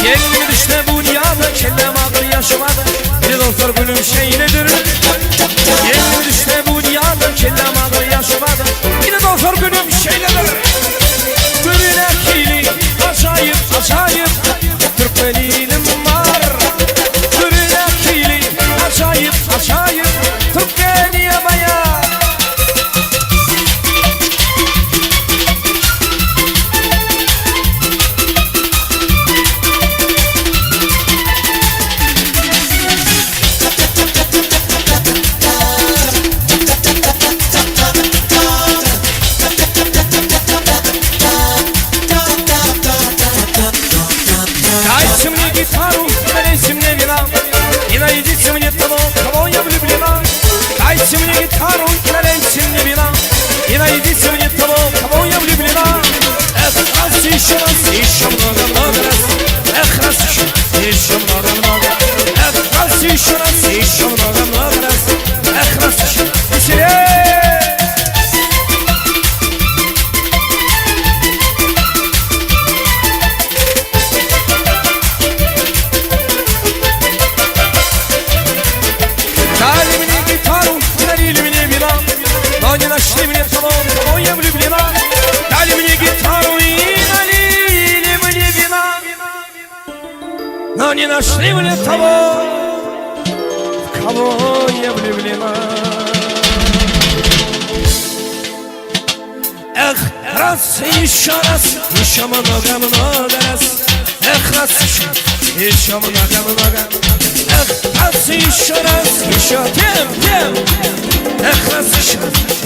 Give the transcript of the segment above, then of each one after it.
Gelin işte bu dünyada kellem ağır yaşamadı. Bir dostlar gülüm şeyledir. Gelin işte bu dünyada kellem ağır yaşamadı. Bir dostlar gülüm şeyledir. Gülün ekili acayip acayip Türkmeninim var. Gülün ekili acayip acayip Türkmeniye bayağı. Дайте мне гитару, налейте мне вина и найдите мне того, кого я влюблена. Дайте мне гитару, налейте мне вина и найдите мне того, кого я влюблена. Эх, раз, еще много раз. Эх, раз, еще много. Эх, раз, еще много раз. Эх, раз, веселее. Дали мне гитару, налили мне вина, но не нашли мне того, кого я влюблена. Дали мне гитару и налили мне вина, но не нашли мне того, в кого я влюблена. Эх, раз и еще много раз. Эх, раз еще много. Эх, раз и еще тем. Эх, раз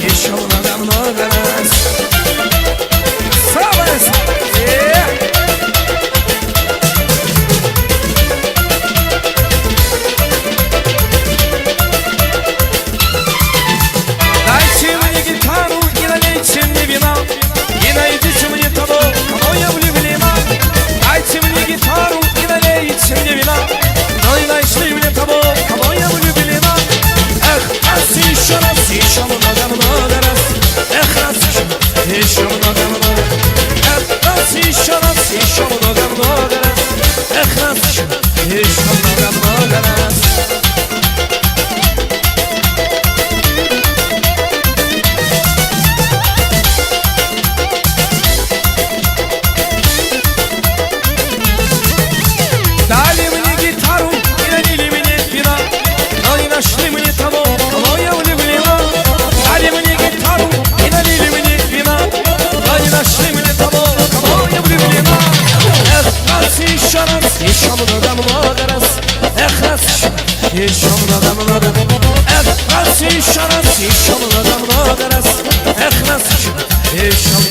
еще много раз. Самое Дайте мне гитару и налейте мне вина и найдите мне того, кого я влюблена. Дайте мне гитару и налейте мне вина, но и нашли мне того, кого я влюблена. Эх, раз и еще много раз. Эх, раз еще много. Эх, раз и еще много раз. Эх, раз еще много раз. Дали мне гитару и налили мне вина, но не нашли мне того, кого я влюблена. Дали мне гитару и налили мне вина, но не нашли мне того, кого я влюблена. Эх, раз и еще много раз. Эх, раз еще много. Эх, раз и еще много раз. Эх, раз еще